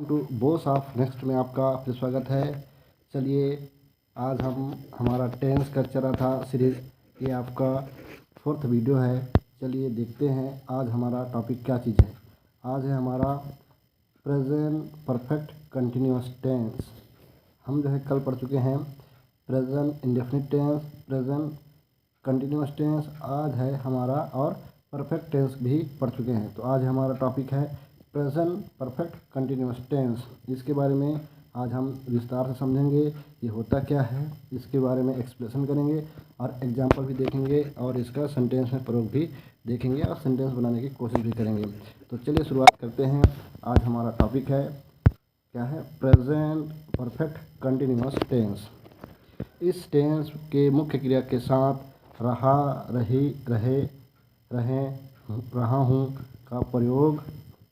To boss of next में आपका फिर स्वागत है। चलिए आज हमारा टेंस का चल रहा था सीरीज़, ये आपका 4th वीडियो है। चलिए देखते हैं आज हमारा टॉपिक क्या चीज़ है। आज है हमारा प्रेजेंट परफेक्ट कंटिन्यूअस टेंस। हम जो है कल पढ़ चुके हैं present indefinite tense, present continuous tense. आज है हमारा और परफेक्ट टेंस भी पढ़ चुके हैं। तो आज हमारा टॉपिक है प्रेजेंट परफेक्ट कंटिन्यूअस टेंस। इसके बारे में आज हम विस्तार से समझेंगे, ये होता क्या है, इसके बारे में एक्सप्लेनेशन करेंगे और एग्जाम्पल भी देखेंगे और इसका सेंटेंस में प्रयोग भी देखेंगे और सेंटेंस बनाने की कोशिश भी करेंगे। तो चलिए शुरुआत करते हैं। आज हमारा टॉपिक है क्या है, प्रेजेंट परफेक्ट कंटिन्यूअस टेंस। इस टेंस के मुख्य क्रिया के साथ रहा, रही, रहे, रहें, रहा हूँ का प्रयोग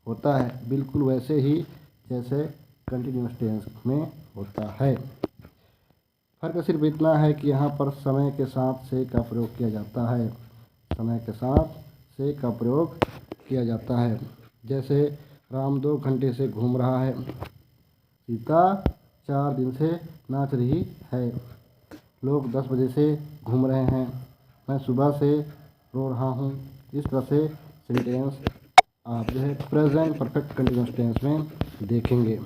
होता है, बिल्कुल वैसे ही जैसे कंटिन्यूअस टेंस में होता है। फर्क सिर्फ इतना है कि यहाँ पर समय के साथ से का प्रयोग किया जाता है। समय के साथ से का प्रयोग किया जाता है। जैसे राम 2 घंटे से घूम रहा है, सीता 4 दिन से नाच रही है, लोग 10 बजे से घूम रहे हैं, मैं सुबह से रो रहा हूँ। इस तरह से सेंटेंस आप जो है प्रेजेंट परफेक्ट कंटिन्यूअस टेंस में देखेंगे।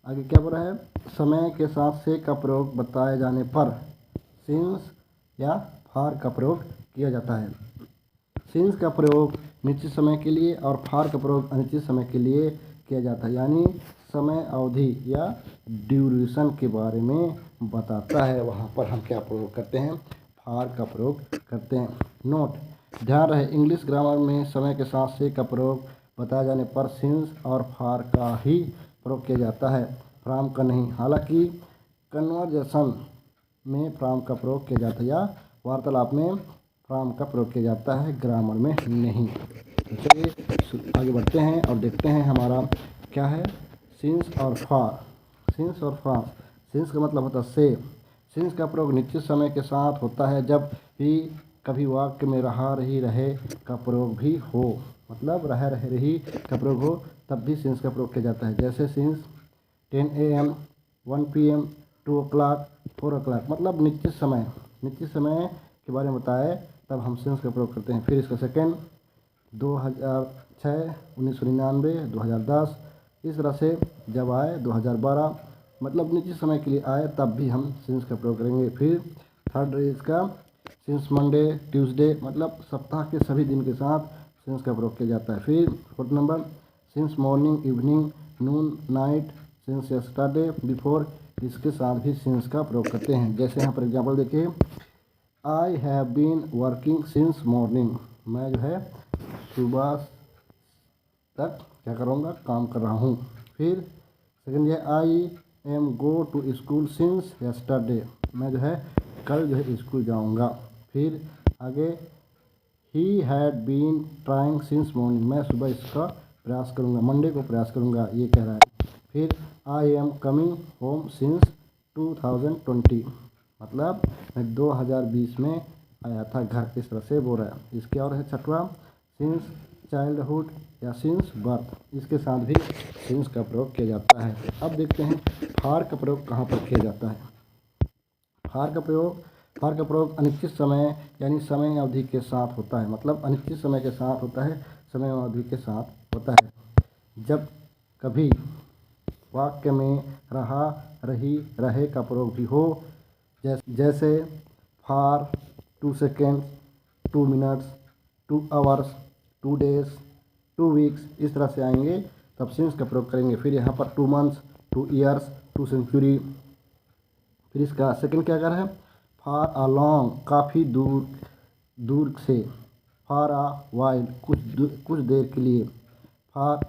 आगे क्या बोला है, समय के साथ से का प्रयोग बताए जाने पर सिंस या फार का प्रयोग किया जाता है। सिंस का प्रयोग निश्चित समय के लिए और फार का प्रयोग अनिश्चित समय के लिए किया जाता है, यानी समय अवधि या ड्यूरेशन के बारे में बताता है। वहाँ पर हम क्या प्रयोग करते हैं, फार का प्रयोग करते हैं। नोट, ध्यान रहे इंग्लिश ग्रामर में समय के साथ से का प्रयोग बताए जाने पर सिंस और फार का ही प्रयोग किया जाता है, फ्रॉम का नहीं। हालांकि कन्वर्जेशन में फ्रॉम का प्रयोग किया जाता है या वार्तालाप में फ्रॉम का प्रयोग किया जाता है, ग्रामर में नहीं। तो चलिए आगे बढ़ते हैं और देखते हैं हमारा क्या है सिंस और फार। सिंस और फार, सिंस का मतलब होता है से। सिंस का प्रयोग निश्चित समय के साथ होता है जब भी कभी वाक्य में रहा, रही, रहे का प्रयोग भी हो, मतलब रह, रहे, रही का प्रयोग हो तब भी सिंस का प्रयोग किया जाता है। जैसे since 10 AM, 1 PM, 2 o'clock, 4 o'clock, मतलब निश्चित समय के बारे में बताए तब हम सिंस का प्रयोग करते हैं। फिर इसका सेकेंड 2006, 1999, 2010, इस तरह से जब आए 2012, मतलब निश्चित समय के लिए आए तब भी हम सिंस का प्रयोग करेंगे। फिर थर्ड इसका सिंस मंडे, ट्यूसडे, मतलब सप्ताह के सभी दिन के साथ सिंस का प्रयोग किया जाता है। फिर 4th number since morning, evening, noon, night, since yesterday, before, इसके साथ भी सिंस का प्रयोग करते हैं। जैसे यहाँ पर एग्जाम्पल देखिए, I have been working since morning, मैं जो है सुबह तक क्या करूँगा, काम कर रहा हूँ। फिर सेकेंड है I am go to school since yesterday, मैं जो है कल जो है स्कूल जाऊँगा। फिर आगे he had been trying since morning, मैं सुबह इसका प्रयास करूँगा, मंडे को प्रयास करूँगा, ये कह रहा है। फिर I am coming home since 2020, मतलब मैं 2020 में आया था घर, इस तरह से बोल रहा है। इसके और है छठवां सिंस चाइल्डहुड या सिंस बर्थ, इसके साथ भी सिंस का प्रयोग किया जाता है। अब देखते हैं फार का प्रयोग कहाँ पर किया जाता है। फार का प्रयोग अनिश्चित समय यानी समय अवधि के साथ होता है, मतलब अनिश्चित समय के साथ होता है, समय अवधि के साथ होता है। जब कभी वाक्य में रहा, रही, रहे का प्रयोग भी हो, जैसे for 2 seconds, 2 minutes, 2 hours, 2 days, 2 weeks, इस तरह से आएंगे तब सिंस का प्रयोग करेंगे। फिर यहाँ पर 2 months, 2 years, 2 century। फिर इसका सेकंड क्या कर रहा है, फार अ लॉन्ग, काफ़ी दूर से, फार अ वाइल, कुछ देर के लिए, फार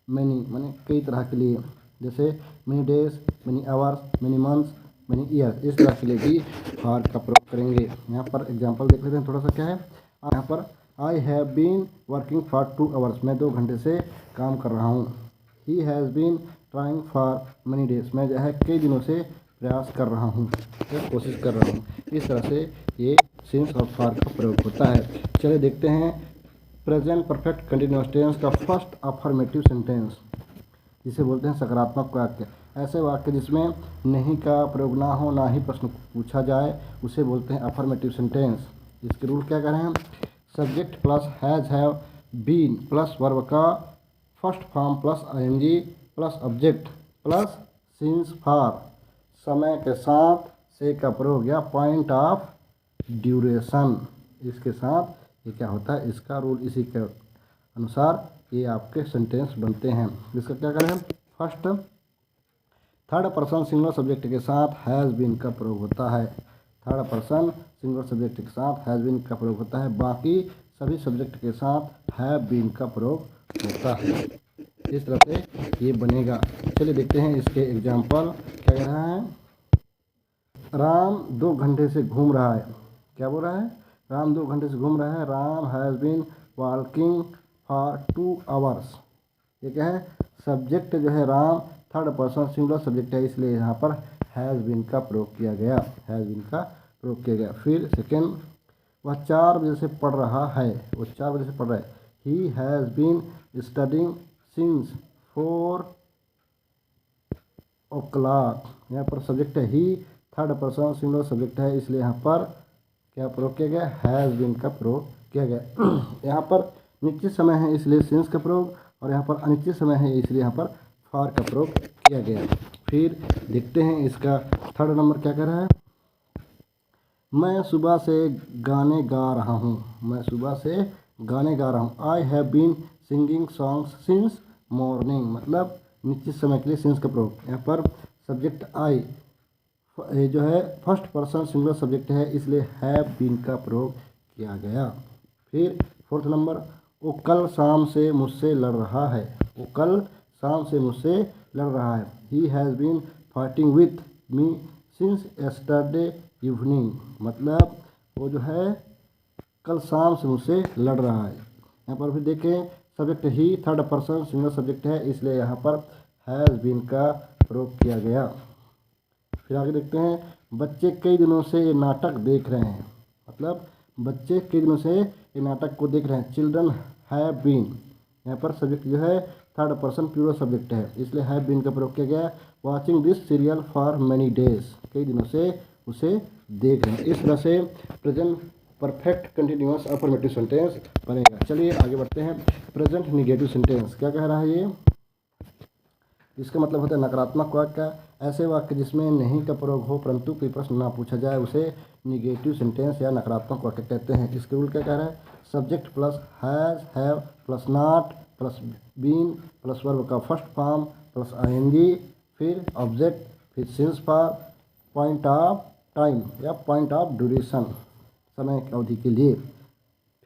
मैनी माने कई तरह के लिए, जैसे many days, many hours, many months, many year, इस तरह के लिए भी फार का प्रयोग करेंगे। यहाँ पर एग्जांपल देख लेते हैं थोड़ा सा क्या है। यहाँ पर I have been working for 2 hours, मैं 2 घंटे से काम कर रहा हूँ। He has been trying for many days, मैं जो है कई दिनों से प्रयास कर रहा हूँ या कोशिश कर रहा हूँ। इस तरह से ये सिंस और फार का प्रयोग होता है। चलिए देखते हैं प्रेजेंट परफेक्ट कंटिन्यूअस टेंस का फर्स्ट अफर्मेटिव सेंटेंस। जिसे बोलते हैं सकारात्मक वाक्य। ऐसे वाक्य जिसमें नहीं का प्रयोग ना हो, ना ही प्रश्न पूछा जाए, उसे बोलते हैं अफर्मेटिव सेंटेंस। इसके रूल क्या कह रहे हैं? Subject plus has have been plus verb का first form plus ING plus object plus since for समय के साथ से का प्रयोग या पॉइंट ऑफ ड्यूरेशन, इसके साथ ये क्या होता है, इसका रूल इसी के अनुसार ये आपके सेंटेंस बनते हैं। इसका क्या करें? First third person singular subject के साथ हैज़ बीन का प्रयोग होता है। थर्ड पर्सन सिंगुलर सब्जेक्ट के साथ हैज़ बीन का प्रयोग होता है। बाकी सभी सब्जेक्ट के साथ हैव बीन का प्रयोग होता है। इस तरह से ये बनेगा। चलिए देखते हैं इसके एग्जाम्पल। क्या कह रहा है? राम 2 घंटे से घूम रहा है। क्या बोल रहा है? राम 2 घंटे से घूम रहा है। Ram has been walking for 2 hours. ये क्या है? सब्जेक्ट जो है Ram third person singular subject है, इसलिए यहाँ पर हैज़ बीन का प्रयोग किया गया। हैज़ बीन का प्रयोग किया गया। फिर सेकेंड, वह 4 बजे से पढ़ रहा है। वो 4 बजे से पढ़ रहा है। He has been studying since 4 o'clock। यहाँ पर सब्जेक्ट है he, third person singular subject है, इसलिए यहाँ पर क्या प्रयोग किया गया? हैज़ बीन का प्रयोग किया गया। यहाँ पर निश्चित समय है इसलिए सिंस का प्रयोग, और यहाँ पर अनिश्चित समय है इसलिए यहाँ पर फॉर का प्रयोग किया गया। फिर देखते हैं इसका थर्ड नंबर क्या कह रहा है? मैं सुबह से गाने गा रहा हूँ। मैं सुबह से गाने गा रहा हूँ। I have been singing songs since morning, मतलब निश्चित समय के लिए सिंस का प्रयोग। यहाँ पर सब्जेक्ट आई जो है फर्स्ट पर्सन सिंगुलर सब्जेक्ट है, इसलिए हैव बीन का प्रयोग किया गया। फिर फोर्थ नंबर, वो कल शाम से मुझसे लड़ रहा है। वो कल शाम से मुझसे लड़ रहा है। He has been fighting with me since yesterday evening, मतलब वो जो है कल शाम से मुझसे लड़ रहा है। यहाँ पर फिर देखें सब्जेक्ट ही थर्ड पर्सन सिंगुलर सब्जेक्ट है, इसलिए यहाँ पर हैज़ बीन का प्रयोग किया गया। फिर आगे देखते हैं, बच्चे कई दिनों से ये नाटक देख रहे हैं। मतलब बच्चे कई दिनों से ये नाटक को देख रहे हैं। चिल्ड्रन हैव बीन, यहाँ पर सब्जेक्ट जो है थर्ड पर्सन प्लूरल सब्जेक्ट है, इसलिए हैव बीन का प्रयोग किया गया। Watching this serial for many days, कई दिनों से उसे देख रहे हैं। इस तरह से present perfect continuous affirmative sentence बनेगा। चलिए आगे बढ़ते हैं। प्रेजेंट निगेटिव सेंटेंस क्या कह रहा है ये? इसका मतलब होता है नकारात्मक वाक्य। ऐसे वाक्य जिसमें नहीं का प्रयोग हो परंतु कोई प्रश्न ना पूछा जाए, उसे निगेटिव सेंटेंस या नकारात्मक वाक्य कहते हैं। इसके रूल क्या कह रहा है? Subject plus has have plus not plus been plus verb का फर्स्ट फॉर्म प्लस आईएनजी, फिर ऑब्जेक्ट, फिर since for point of time या पॉइंट ऑफ ड्यूरेशन, समय की अवधि के लिए।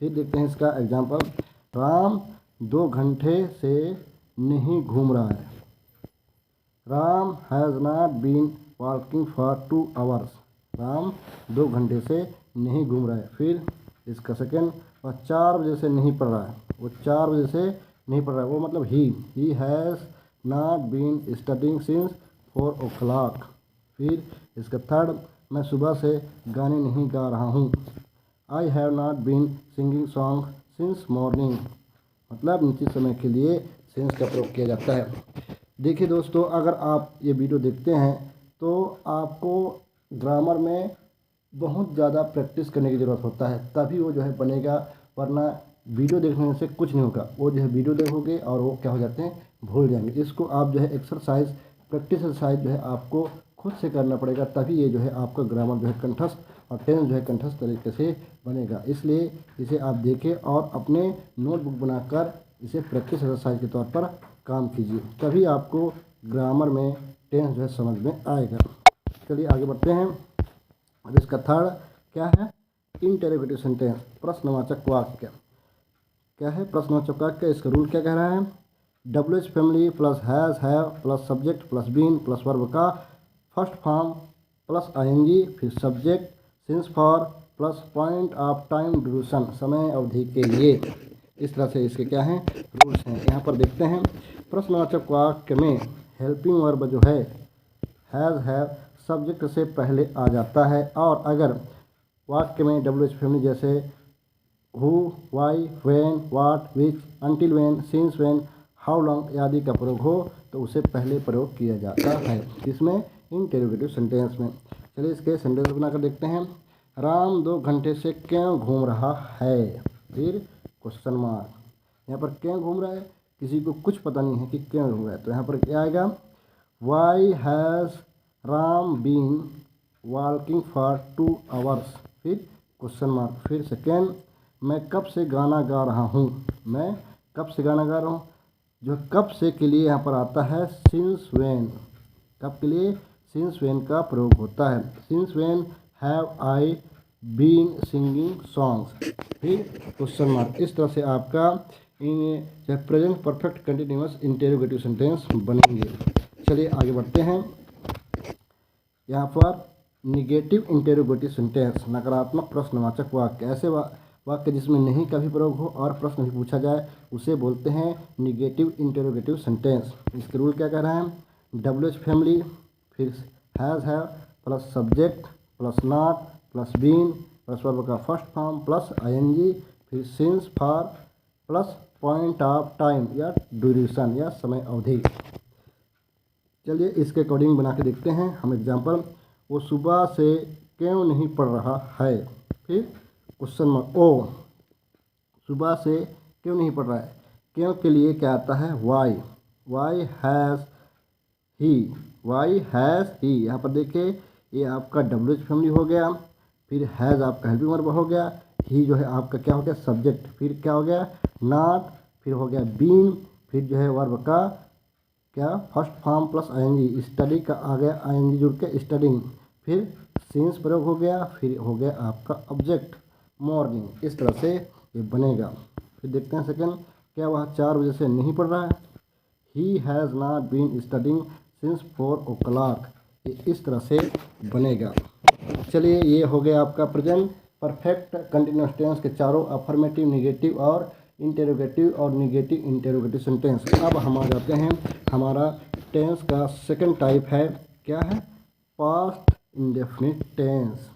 फिर देखते हैं इसका एग्जाम्पल। राम 2 घंटे से नहीं घूम रहा है। Ram has not been walking for 2 hours. Ram 2 घंटे से नहीं घूम रहा है। फिर इसका सेकेंड, वह 4 बजे से नहीं पढ़ रहा है। वो 4 बजे से नहीं पढ़ रहा है, वो मतलब he has not been studying since 4 o'clock। फिर इसका थर्ड, मैं सुबह से गाने नहीं गा रहा हूँ। I have not been singing song since morning, मतलब निश्चित समय के लिए सिंस का प्रयोग किया जाता है। देखिए दोस्तों, अगर आप ये वीडियो देखते हैं तो आपको ग्रामर में बहुत ज़्यादा प्रैक्टिस करने की ज़रूरत होता है, तभी वो जो है बनेगा, वरना वीडियो देखने से कुछ नहीं होगा। वो जो है वीडियो देखोगे और वो क्या हो जाते हैं, भूल जाएंगे। इसको आप जो है एक्सरसाइज, प्रैक्टिस एक्सरसाइज जो है आपको खुद से करना पड़ेगा, तभी ये जो है आपका ग्रामर जो है कंठस्थ और टेंस जो है कंठस्थ तरीके से बनेगा। इसलिए इसे आप देखें और अपने नोटबुक बनाकर इसे प्रैक्टिस एक्सरसाइज के तौर पर काम कीजिए, तभी आपको ग्रामर में टेंस जो है समझ में आएगा। चलिए आगे बढ़ते हैं। अब इसका थर्ड क्या है? इंटरोगेटिव सेंटेंस, प्रश्नवाचक वाक्य। क्या है प्रश्नवाचक वाक्य? इसका रूल क्या कह रहा है? WH family plus has have plus subject plus been plus verb का फर्स्ट फॉर्म प्लस आईएनजी, फिर subject since for plus point of time duration, समय अवधि के लिए। इस तरह से इसके क्या हैं, रूल्स हैं। यहाँ पर देखते हैं, प्रश्नवाचक वाक्य में हेल्पिंग वर्ब जो है हैज़ हैव सब्जेक्ट से पहले आ जाता है, और अगर वाक्य में WH फैमिली जैसे who, why, when, what, which, until when, since when, how long आदि का प्रयोग हो तो तो उसे पहले प्रयोग किया जाता है। इसमें इंटेरोगेटिव सेंटेंस में। चलिए इसके सेंटेंस बनाकर देखते हैं। राम 2 घंटे से क्यों घूम रहा है? फिर क्वेश्चन मार्क। यहाँ पर क्यों घूम रहा है, किसी को कुछ पता नहीं है कि क्यों घूम रहा है, तो यहाँ पर क्या आएगा? Why has Ram been walking for 2 hours? फिर क्वेश्चन मार्क। फिर सेकेंड, मैं कब से गाना गा रहा हूँ? मैं कब से गाना गा रहा हूँ? जो कब से के लिए यहाँ पर आता है सिंस व्हेन। कब के लिए? सिंस व्हेन का प्रयोग होता है। Since when have I been singing songs? फिर क्वेश्चन मार्क। इस तरह से आपका in present perfect continuous interrogative sentence बनेंगे। चलिए आगे बढ़ते हैं। यहाँ पर निगेटिव इंटेरोगेटिव सेंटेंस, नकारात्मक प्रश्नवाचक वाक्य। ऐसे वाक्य जिसमें नहीं का भी प्रयोग हो और प्रश्न भी पूछा जाए उसे बोलते हैं निगेटिव इंटेरोगेटिव सेंटेंस। इसके रूल क्या कह रहे हैं? WH फैमिली, फिर has have plus subject plus not plus been plus verb का फर्स्ट फॉर्म प्लस ING, फिर since for plus point of time या ड्यूरेशन या समय अवधि। चलिए इसके अकॉर्डिंग बना के देखते हैं हम एग्जाम्पल। वो सुबह से क्यों नहीं पढ़ रहा है? फिर क्वेश्चन मार्क। ओ, सुबह से क्यों नहीं पढ़ रहा है? क्यों के लिए क्या आता है? Why. Why has he. Why has he. यहाँ पर देखिए ये आपका WH फैमिली हो गया, फिर हैज़ आपका हेल्पिंग वर्ब हो गया, ही जो है आपका क्या हो गया? सब्जेक्ट, फिर क्या हो गया? नॉट, फिर हो गया बीन, फिर जो है वर्ब का क्या? First form plus ING, study का आ गया ING जुड़ के स्टडिंग, फिर सिंस प्रयोग हो गया, फिर हो गया आपका ऑब्जेक्ट मॉर्निंग। इस तरह से ये बनेगा। फिर देखते हैं सेकंड, क्या वह 4 बजे से नहीं पढ़ रहा है? He has not been studying since 4 o'clock। ये इस तरह से बनेगा। चलिए ये हो गया आपका प्रेजेंट परफेक्ट कंटिन्यूअस टेंस के चारों अफर्मेटिव, निगेटिव और इंटेरोगेटिव और निगेटिव इंटेरोगेटिव सेंटेंस। अब हम आ जाते हैं, हमारा टेंस का सेकंड टाइप है, क्या है? Past indefinite tense.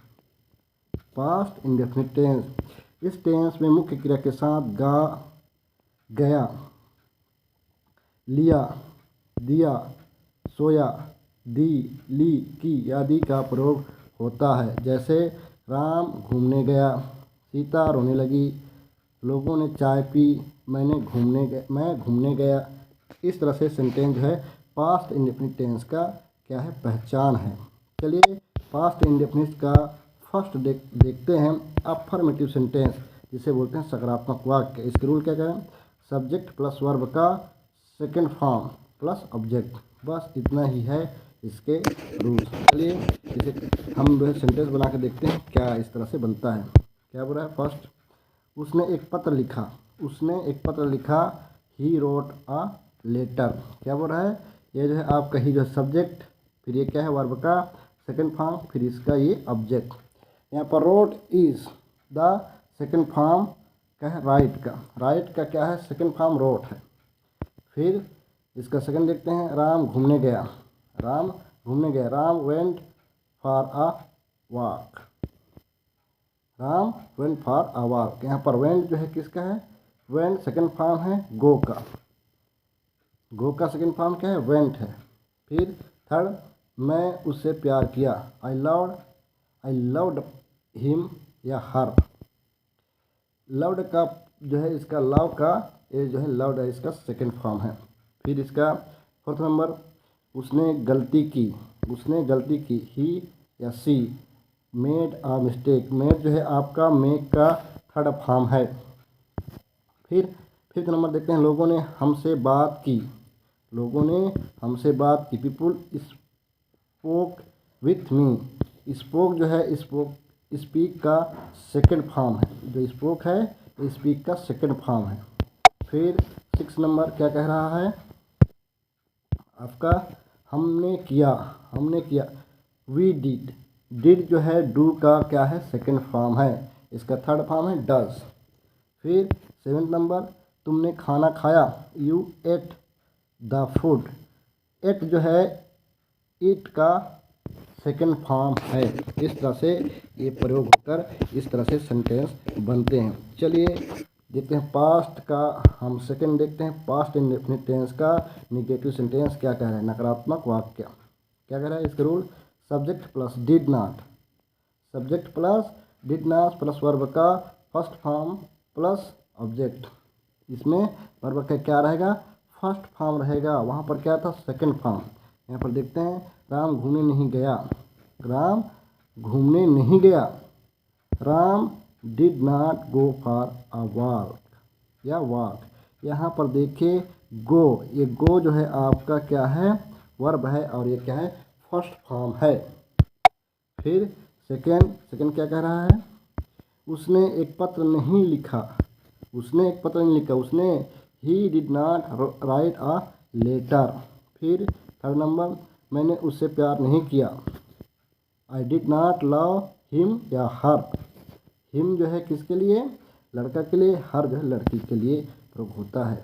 Past indefinite tense. इस टेंस में मुख्य क्रिया के साथ गा, गया, लिया, दिया, सोया, दी, ली, की आदि का प्रयोग होता है। जैसे राम घूमने गया, सीता रोने लगी, लोगों ने चाय पी, मैं घूमने गया। इस तरह से सेंटेंस जो है पास्ट इंडेफिनिट टेंस का क्या है? पहचान है। चलिए पास्ट इंडेफिनिट का फर्स्ट देखते हैं, अफर्मेटिव सेंटेंस जिसे बोलते हैं सकारात्मक वाक्य। इसके रूल क्या करें? सब्जेक्ट प्लस वर्ब का सेकेंड फॉर्म प्लस ऑब्जेक्ट, बस इतना ही है इसके रूल्स। चलिए इसे हम जो है सेंटेंस बना के देखते हैं क्या इस तरह से बनता है। क्या बोल रहा है? फर्स्ट, उसने एक पत्र लिखा। उसने एक पत्र लिखा, ही रोट अ लेटर। क्या बोल रहा है? ये जो है आपका ही जो सब्जेक्ट, फिर ये क्या है? वर्ब का सेकंड फॉर्म, फिर इसका ये ऑब्जेक्ट। यहाँ पर road is the second form क्या है? राइट का। राइट का क्या है? सेकंड फॉर्म रोट है। फिर इसका सेकंड देखते हैं, राम घूमने गया। राम घूमने गया, Ram went for a walk. Ram went for a walk. यहाँ पर वेंट जो है किसका है? वेंट सेकंड फॉर्म है गो का। गो का सेकंड फॉर्म क्या है? वेंट है। फिर थर्ड, मैं उससे प्यार किया, आई लव्ड हिम या हर। लव्ड का जो है इसका लव का ये जो है लव्ड है, इसका सेकंड फॉर्म है। फिर इसका फोर्थ नंबर, उसने गलती की। उसने गलती की, ही या सी मेड अ मिस्टेक। मेड जो है आपका मेक का थर्ड फॉर्म है। फिर फिफ्थ नंबर देखते हैं, लोगों ने हमसे बात की। लोगों ने हमसे बात की, people spoke with me. Spoke जो है स्पीक का सेकंड फॉर्म है। जो स्पोक है स्पीक का सेकंड फॉर्म है। फिर 6 नंबर क्या कह रहा है आपका? हमने किया वी डिड। डिड जो है डू का क्या है? सेकंड फॉर्म है, इसका थर्ड फॉर्म है डज। फिर 7 नंबर, तुमने खाना खाया, you ate the food. Ate जो है ईट का सेकंड फॉर्म है। इस तरह से ये प्रयोग होकर इस तरह से सेंटेंस बनते हैं। चलिए देखते हैं पास्ट का, हम सेकंड देखते हैं पास्ट इंडेफिनिट टेंस का निगेटिव सेंटेंस क्या कह रहा है, नकारात्मक वाक्य क्या कह रहा है। इसका rule subject plus did not, subject plus did not plus verb का फर्स्ट फॉर्म प्लस ऑब्जेक्ट। इसमें वर्ब का क्या रहेगा, फर्स्ट फॉर्म रहेगा, वहाँ पर क्या था सेकंड फॉर्म। यहाँ पर देखते हैं राम घूमने नहीं गया, राम घूमने नहीं गया, Ram did not go for a walk या वॉक। यहाँ पर देखिए गो, ये गो जो है आपका क्या है, वर्ब है और ये क्या है, फर्स्ट फॉर्म है। फिर सेकंड क्या कह रहा है, उसने एक पत्र नहीं लिखा, उसने एक पत्र नहीं लिखा, उसने he did not write a letter. फिर थर्ड नंबर, मैंने उससे प्यार नहीं किया, I did not love him या हर। हिम जो है किसके लिए, लड़का के लिए, हर जो है लड़की के लिए प्रयोग होता है।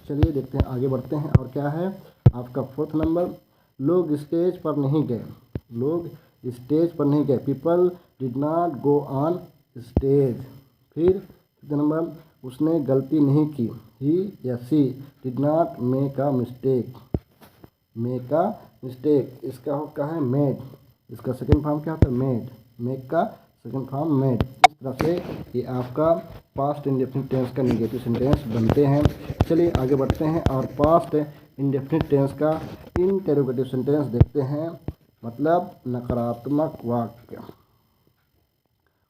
चलिए देखते हैं, आगे बढ़ते हैं। और क्या है आपका फोर्थ नंबर, लोग स्टेज पर नहीं गए, लोग स्टेज पर नहीं गए, people did not go on stage. फिर फिफ्थ नंबर, उसने गलती नहीं की, ही या she did not make a mistake, make a mistake. इसका होता है मेड, इसका सेकंड फॉर्म क्या होता है, मेड, मेक का सेकंड फॉर्म मेड। इस तरह से ये आपका पास्ट इंडेफिनिट टेंस का नेगेटिव सेंटेंस बनते हैं। चलिए आगे बढ़ते हैं और पास्ट इंडेफिनिट टेंस का इंटेरोगेटिव सेंटेंस देखते हैं, मतलब नकारात्मक वाक्य।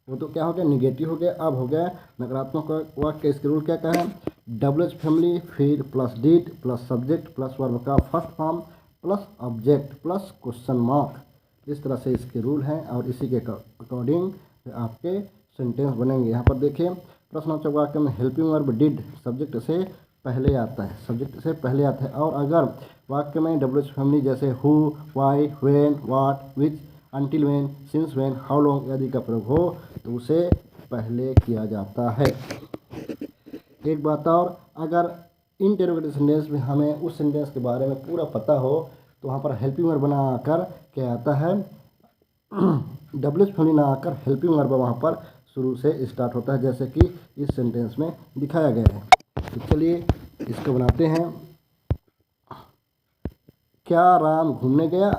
वो तो क्या हो गया, निगेटिव हो गया। अब हो गया नकारात्मक वाक्य। इसके रूल क्या क्या है, डब्ल्यूएच फैमिली, फिर plus did plus subject plus verb का first form plus object plus question mark. इस तरह से इसके रूल हैं और इसी के अकॉर्डिंग आपके सेंटेंस बनेंगे। यहाँ पर देखिए प्रश्नवाचक वाक्य में हेल्पिंग वर्ब डिड सब्जेक्ट से पहले आता है, सब्जेक्ट से पहले आता है। और अगर वाक्य में डब्ल्यूएच फैमिली जैसे who, why, when, what, which, until when, since when, how long आदि का प्रयोग हो तो उसे पहले किया जाता है। एक बात और, अगर इंटेरोगेटिव सेंटेंस में हमें उस सेंटेंस के बारे में पूरा पता हो तो वहाँ पर हेल्पिंग वर्ब बनाकर क्या आता है, डब्ल्यूएच फैमिली ना आकर हेल्पिंग वर्ब वहाँ पर शुरू से स्टार्ट होता है, जैसे कि इस सेंटेंस में दिखाया गया है। तो चलिए इसको बनाते हैं। क्या राम घूमने गया,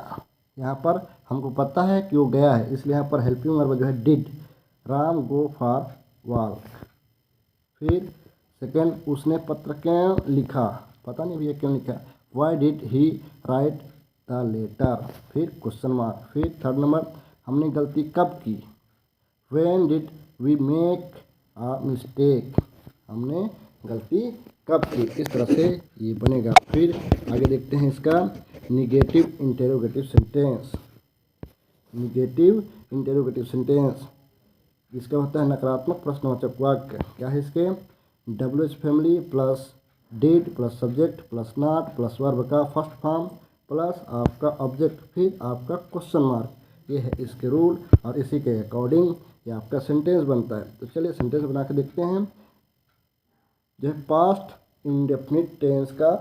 यहाँ पर हमको पता है कि वो गया है, इसलिए यहाँ पर हेल्पिंग वर्ब जो है did, Ram go for walk. फिर सेकंड, उसने पत्र क्यों लिखा, पता नहीं भैया क्यों लिखा, why did he write the letter. फिर क्वेश्चन मार्क। फिर थर्ड नंबर, हमने गलती कब की, when did we make a mistake, हमने गलती कब की। इस तरह से ये बनेगा। फिर आगे देखते हैं इसका negative interrogative sentence, negative interrogative sentence इसका होता है नकारात्मक प्रश्नवाचक वाक्य। क्या है इसके, WH family plus did plus subject plus not plus verb का फर्स्ट फॉर्म प्लस आपका ऑब्जेक्ट फिर आपका क्वेश्चन मार्क। ये है इसके रूल और इसी के अकॉर्डिंग ये आपका सेंटेंस बनता है। तो चलिए सेंटेंस बना के देखते हैं। जो है पास्ट इंडेफिनिट टेंस का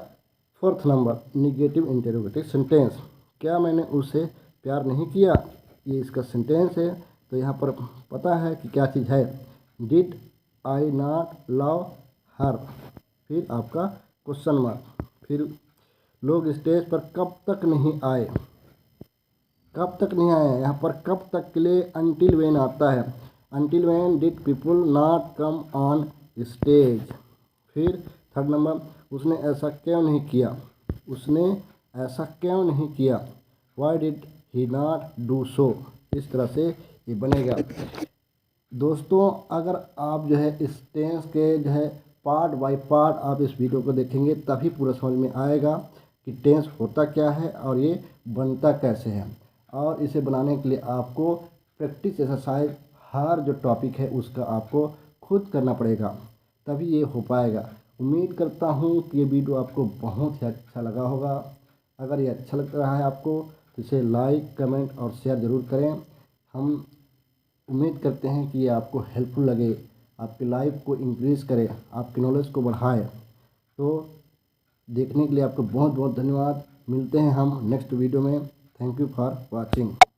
fourth number negative interrogative sentence, क्या मैंने उससे प्यार नहीं किया, ये इसका सेंटेंस है। तो यहाँ पर पता है कि क्या चीज़ है, डिड आई नॉट लव हर। फिर आपका क्वेश्चन मार्क। फिर लोग स्टेज पर कब तक नहीं आए, कब तक नहीं आए, यहाँ पर कब तक के लिए अनटिल व्हेन आता है, until when did people not come on stage. फिर थर्ड नंबर, उसने ऐसा क्यों नहीं किया, उसने ऐसा क्यों नहीं किया, Y did he not do so. इस तरह से ये बनेगा। दोस्तों अगर आप जो है इस टेंस के जो है पार्ट बाय पार्ट आप इस वीडियो को देखेंगे तभी पूरा समझ में आएगा कि टेंस होता क्या है और ये बनता कैसे है। और इसे बनाने के लिए आपको प्रैक्टिस एक्सरसाइज हर जो टॉपिक है उसका आपको खुद करना पड़ेगा, तभी ये हो पाएगा। उम्मीद करता हूँ कि ये वीडियो आपको बहुत ही अच्छा लगा होगा। अगर ये अच्छा लग रहा है आपको तो इसे लाइक कमेंट और शेयर ज़रूर करें। हम उम्मीद करते हैं कि ये आपको हेल्पफुल लगे, आपकी लाइफ को इंक्रीज़ करे, आपकी नॉलेज को बढ़ाए। तो देखने के लिए आपको बहुत बहुत धन्यवाद। मिलते हैं हम नेक्स्ट वीडियो में। Thank you for watching.